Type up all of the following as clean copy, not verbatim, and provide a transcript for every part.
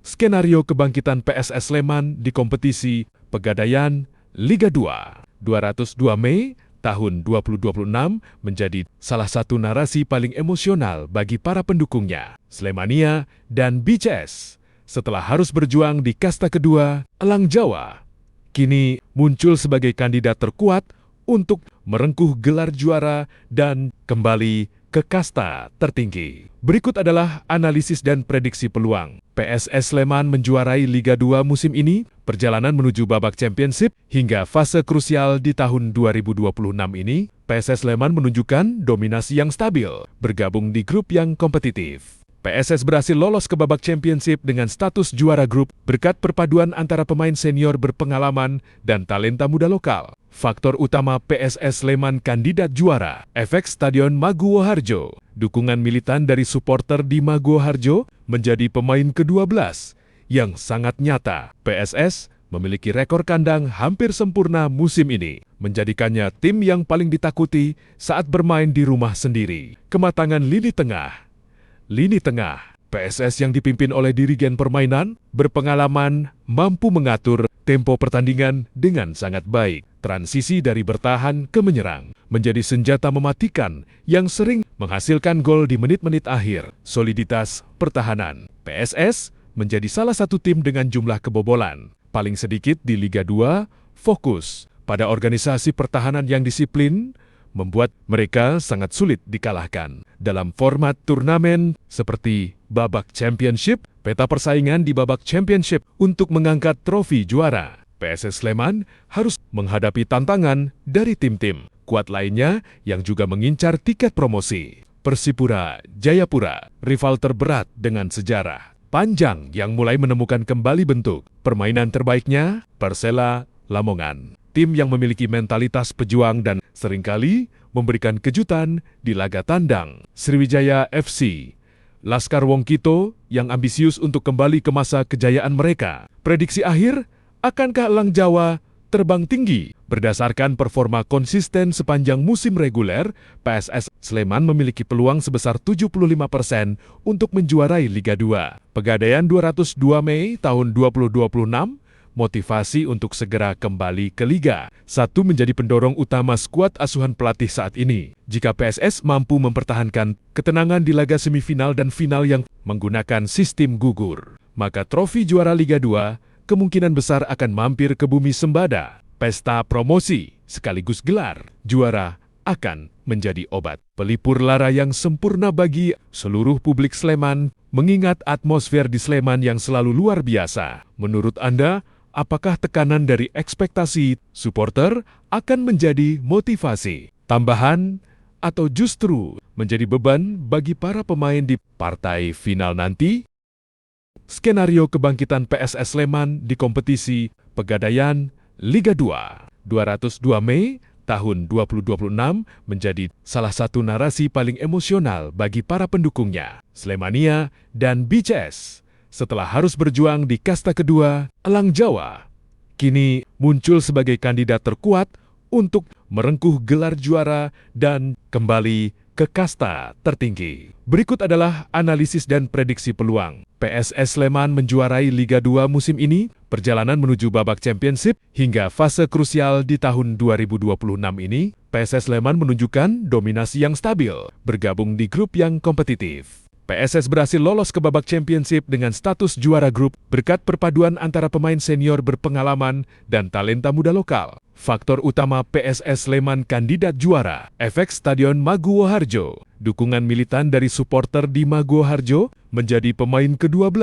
Skenario kebangkitan PSS Sleman di kompetisi Pegadaian Liga 2 202 Mei tahun 2026 menjadi salah satu narasi paling emosional bagi para pendukungnya, Slemania dan BCS. Setelah harus berjuang di kasta kedua, Elang Jawa kini muncul sebagai kandidat terkuat untuk merengkuh gelar juara dan kembali ke kasta tertinggi. Berikut adalah analisis dan prediksi peluang. PSS Sleman menjuarai Liga 2 musim ini, perjalanan menuju babak championship hingga fase krusial di tahun 2026 ini, PSS Sleman menunjukkan dominasi yang stabil, bergabung di grup yang kompetitif. PSS berhasil lolos ke babak championship dengan status juara grup berkat perpaduan antara pemain senior berpengalaman dan talenta muda lokal. Faktor utama PSS Sleman kandidat juara, efek Stadion Maguwo Harjo. Dukungan militan dari supporter di Maguwo Harjo menjadi pemain ke-12 yang sangat nyata. PSS memiliki rekor kandang hampir sempurna musim ini, menjadikannya tim yang paling ditakuti saat bermain di rumah sendiri. Kematangan Lini tengah, PSS yang dipimpin oleh dirigen permainan, berpengalaman, mampu mengatur tempo pertandingan dengan sangat baik. Transisi dari bertahan ke menyerang menjadi senjata mematikan yang sering menghasilkan gol di menit-menit akhir. Soliditas pertahanan, PSS menjadi salah satu tim dengan jumlah kebobolan paling sedikit di Liga 2, fokus pada organisasi pertahanan yang disiplin, membuat mereka sangat sulit dikalahkan. Dalam format turnamen seperti babak championship, peta persaingan di babak championship untuk mengangkat trofi juara, PSS Sleman harus menghadapi tantangan dari tim-tim kuat lainnya yang juga mengincar tiket promosi. Persipura Jayapura, rival terberat dengan sejarah panjang yang mulai menemukan kembali bentuk. Permainan terbaiknya, Persela Lamongan. Tim yang memiliki mentalitas pejuang dan seringkali memberikan kejutan di laga tandang. Sriwijaya FC, Laskar Wongkito yang ambisius untuk kembali ke masa kejayaan mereka. Prediksi akhir, akankah Elang Jawa terbang tinggi? Berdasarkan performa konsisten sepanjang musim reguler, PSS Sleman memiliki peluang sebesar 75% untuk menjuarai Liga 2. Pegadaian 202 Mei tahun 2026, motivasi untuk segera kembali ke Liga 1 menjadi pendorong utama skuad asuhan pelatih saat ini. Jika PSS mampu mempertahankan ketenangan di laga semifinal dan final yang menggunakan sistem gugur, maka trofi juara Liga 2 kemungkinan besar akan mampir ke bumi sembada. Pesta promosi sekaligus gelar juara akan menjadi obat pelipur lara yang sempurna bagi seluruh publik Sleman, mengingat atmosfer di Sleman yang selalu luar biasa. Menurut Anda, apakah tekanan dari ekspektasi supporter akan menjadi motivasi tambahan atau justru menjadi beban bagi para pemain di partai final nanti? Skenario kebangkitan PSS Sleman di kompetisi Pegadaian Liga 2 202 Mei tahun 2026 menjadi salah satu narasi paling emosional bagi para pendukungnya, Slemania dan BCS. Setelah harus berjuang di kasta kedua, Elang Jawa kini muncul sebagai kandidat terkuat untuk merengkuh gelar juara dan kembali ke kasta tertinggi. Berikut adalah analisis dan prediksi peluang. PSS Sleman menjuarai Liga 2 musim ini, perjalanan menuju babak championship hingga fase krusial di tahun 2026 ini, PSS Sleman menunjukkan dominasi yang stabil, bergabung di grup yang kompetitif. PSS berhasil lolos ke babak championship dengan status juara grup berkat perpaduan antara pemain senior berpengalaman dan talenta muda lokal. Faktor utama PSS Sleman kandidat juara, efek Stadion Maguwo Harjo. Dukungan militan dari supporter di Maguwo Harjo menjadi pemain ke-12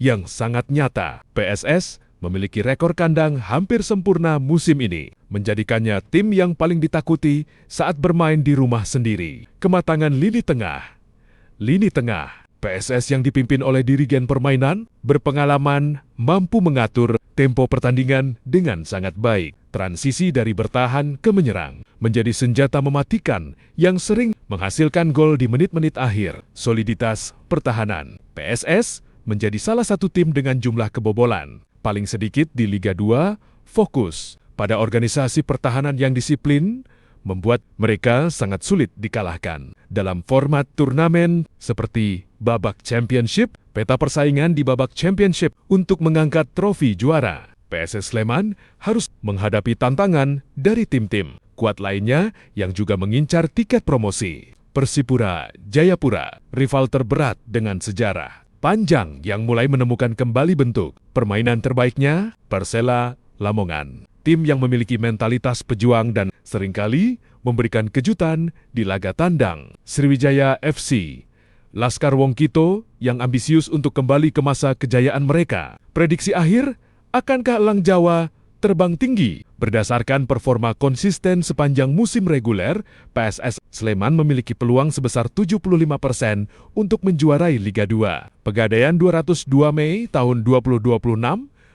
yang sangat nyata. PSS memiliki rekor kandang hampir sempurna musim ini, menjadikannya tim yang paling ditakuti saat bermain di rumah sendiri. Kematangan lini tengah, PSS yang dipimpin oleh dirigen permainan, berpengalaman, mampu mengatur tempo pertandingan dengan sangat baik. Transisi dari bertahan ke menyerang menjadi senjata mematikan yang sering menghasilkan gol di menit-menit akhir. Soliditas pertahanan, PSS menjadi salah satu tim dengan jumlah kebobolan paling sedikit di Liga 2, fokus pada organisasi pertahanan yang disiplin, membuat mereka sangat sulit dikalahkan. Dalam format turnamen seperti babak championship, peta persaingan di babak championship untuk mengangkat trofi juara, PSS Sleman harus menghadapi tantangan dari tim-tim kuat lainnya yang juga mengincar tiket promosi. Persipura Jayapura, rival terberat dengan sejarah panjang yang mulai menemukan kembali bentuk permainan terbaiknya, Persela Lamongan. Tim yang memiliki mentalitas pejuang dan seringkali memberikan kejutan di laga tandang. Sriwijaya FC, Laskar Wong Kito yang ambisius untuk kembali ke masa kejayaan mereka. Prediksi akhir, akankah Elang Jawa terbang tinggi? Berdasarkan performa konsisten sepanjang musim reguler, PSS Sleman memiliki peluang sebesar 75% untuk menjuarai Liga 2. Pegadaian 202 Mei tahun 2026,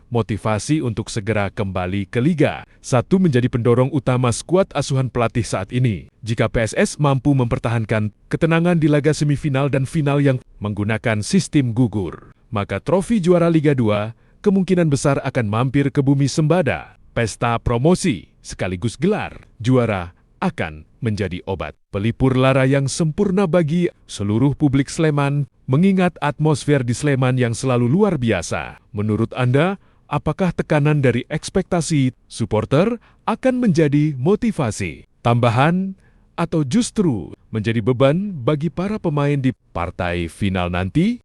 motivasi untuk segera kembali ke Liga 1 menjadi pendorong utama skuad asuhan pelatih saat ini. Jika PSS mampu mempertahankan ketenangan di laga semifinal dan final yang menggunakan sistem gugur, maka trofi juara Liga 2 kemungkinan besar akan mampir ke bumi sembada. Pesta promosi sekaligus gelar juara akan menjadi obat pelipur lara yang sempurna bagi seluruh publik Sleman, mengingat atmosfer di Sleman yang selalu luar biasa. Menurut Anda, apakah tekanan dari ekspektasi supporter akan menjadi motivasi tambahan atau justru menjadi beban bagi para pemain di partai final nanti?